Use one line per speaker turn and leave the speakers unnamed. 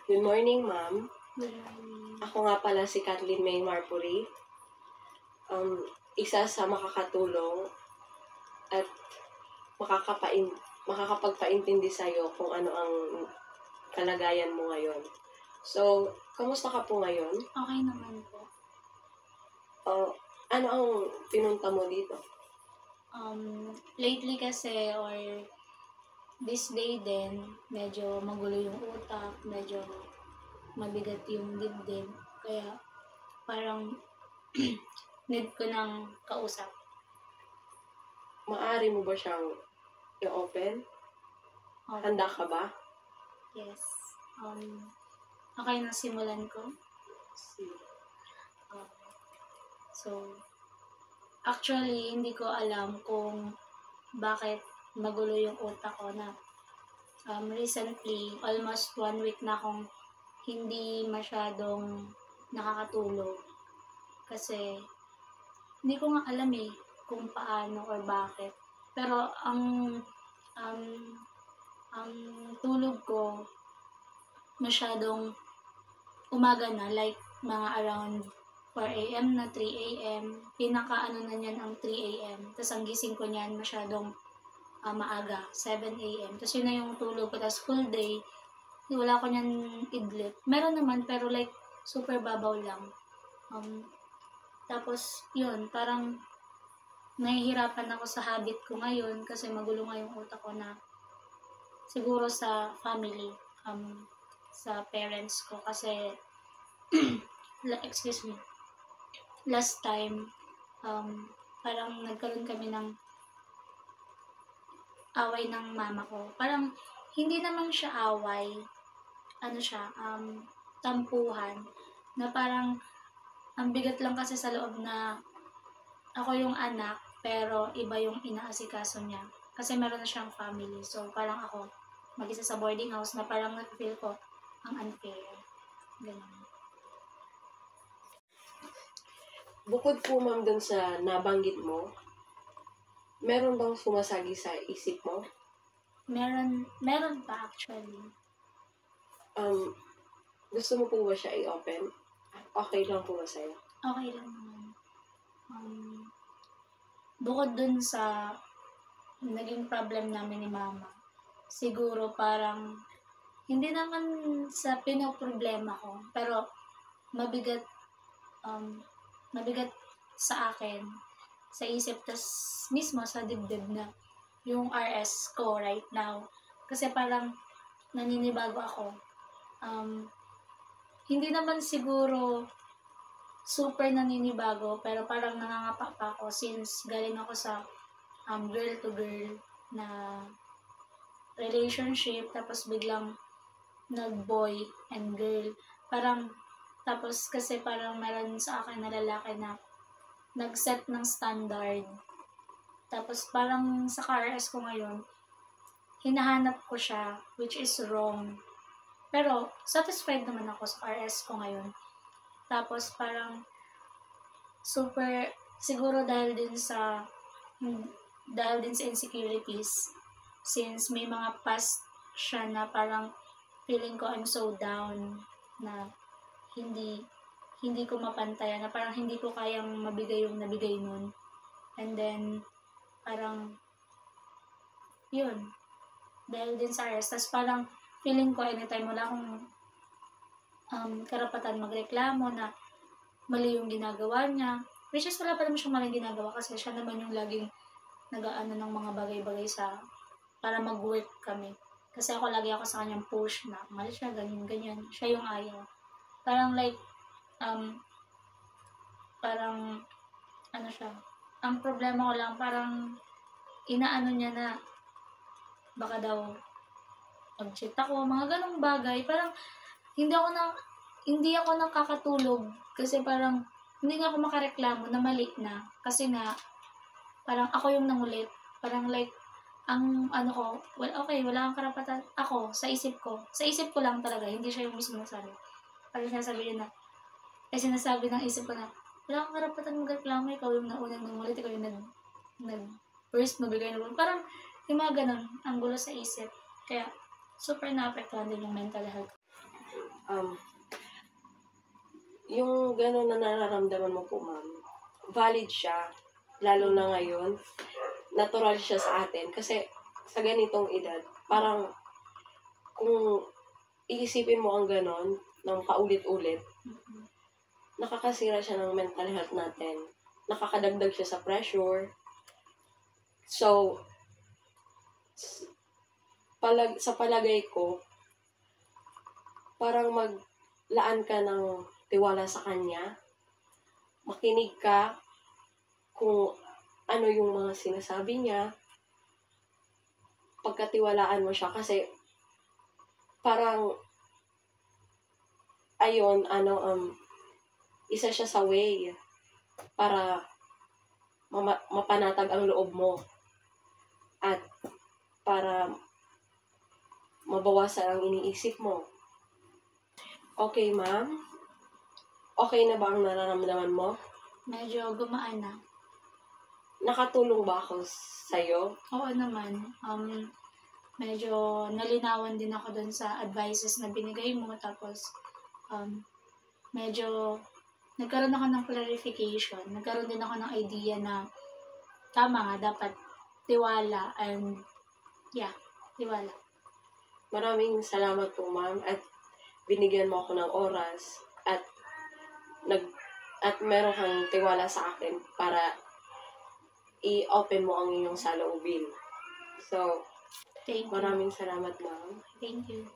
Good morning, ma'am.
Good morning.
Ako nga pala si Kathleen May Marpuri. Isa sa makakatulong at makakapagpaintindi sa'yo kung ano ang kalagayan mo ngayon. So, kamusta ka po ngayon?
Okay naman po.
Ano ang pinunta mo dito?
Lately kasi or this day din, medyo magulo yung utak, medyo mabigat yung dibdib. Kaya parang need ko ng kausap.
Maaari mo ba siyang i-open?
Okay.
Handa ka ba?
Yes. Okay na simulan ko. So, actually, hindi ko alam kung bakit magulo yung utak ko na recently, almost 1 week na akong hindi masyadong nakakatulog. Kasi, hindi ko nga alam kung paano or bakit. Pero, ang tulog ko, masyadong umaga na, like mga around 4 a.m. na 3 a.m. Pinaka-ano na niyan ang 3 a.m. Tapos ang gising ko niyan masyadong maaga, 7 a.m. Tapos yun na yung tulog ko. Tapos full day, wala ko niyan idlip. Meron naman, pero like super babaw lang. Tapos yun, parang nahihirapan ako sa habit ko ngayon kasi magulo nga yung utak ko na siguro sa family, sa parents ko kasi excuse me, last time parang nagkaroon kami ng away ng mama ko. Parang hindi naman siya away, tampuhan, na parang ang bigat lang kasi sa loob na ako yung anak pero iba yung inaasikaso niya kasi meron na siyang family. So parang ako mag-isa sa boarding house na parang nag-feel ko ang unfair. Ganun.
Bukod po, ma'am, dun sa nabanggit mo, meron bang sumasagi sa isip mo?
Meron pa actually.
Gusto mo po ba siya i-open? Okay lang po ba sa'yo?
Okay lang naman. Bukod dun sa naging problem namin ni mama, siguro parang hindi naman sa pinoproblema ko, pero mabigat sa akin, sa isip, tas mismo sa dibdib na yung RS ko right now. Kasi parang naninibago ako. Hindi naman siguro super naninibago, pero parang nangangapa pa ako since galing ako sa girl to girl na relationship, tapos biglang nag-boy and girl. Parang, tapos kasi parang meron sa akin na lalaki na nag-set ng standard. Tapos parang sa RS ko ngayon, hinahanap ko siya, which is wrong. Pero, satisfied naman ako sa RS ko ngayon. Tapos parang, siguro dahil din sa insecurities, since may mga past siya na parang feeling ko I'm so down na hindi ko mapantayan, na parang hindi ko kayang mabigay yung nabigay nun. And then, parang, yun, dahil din sa RS, tas parang feeling ko anytime wala akong karapatan magreklamo na mali yung ginagawa niya, which is wala pa naman siyang maling ginagawa kasi siya naman yung laging nag-aano ng mga bagay-bagay para mag-work kami. Kasi lagi ako sa kanyang push na malis siya, ganyan. Siya yung ayaw. Parang like, siya. Ang problema ko lang, parang inaano niya na baka daw mag-cheat ako, mga ganong bagay. Parang hindi ako nakakatulog kasi parang hindi nga ako makareklamo na mali na. Kasi nga, parang ako yung nangulit. Parang like, well, okay, wala kang karapatan. Ako, sa isip ko lang talaga, hindi siya yung mismo nagsabi. Parang sinasabi ng isip ko na, wala kang karapatan magreklamo, ikaw yung naunang nangulit, ikaw yung nag-first mabigay na. Parang, yung mga ganun, ang gulo sa isip. Kaya, super na-apektuhan din yung mental health.
Yung gano'n na nararamdaman mo po, ma'am, valid siya. Lalo na ngayon, natural siya sa atin. Kasi sa ganitong edad, parang kung iisipin mo ang gano'n ng paulit-ulit, nakakasira siya ng mental health natin. Nakakadagdag siya sa pressure. So, sa palagay ko, parang maglaan ka ng tiwala sa kanya. Makinig ka kung ano yung mga sinasabi niya. Pagkatiwalaan mo siya kasi parang ayun, isa siya sa way para mapanatag ang loob mo at para mabawasan ang iniisip mo. Okay, ma'am? Okay na ba ang nararamdaman mo?
Medyo gumaan na.
Nakatulong ba ako sa'yo?
Oo naman. Medyo nalinawan din ako dun sa advices na binigay mo. Tapos, medyo nagkaroon ako ng clarification. Nagkaroon din ako ng idea na tama nga, dapat tiwala and tiwala.
Maraming salamat po, ma'am, at binigyan mo ako ng oras at meron kang tiwala sa akin para i-open mo ang iyong saloobin. So,
Thank you.
maraming salamat, ma'am.
Thank you.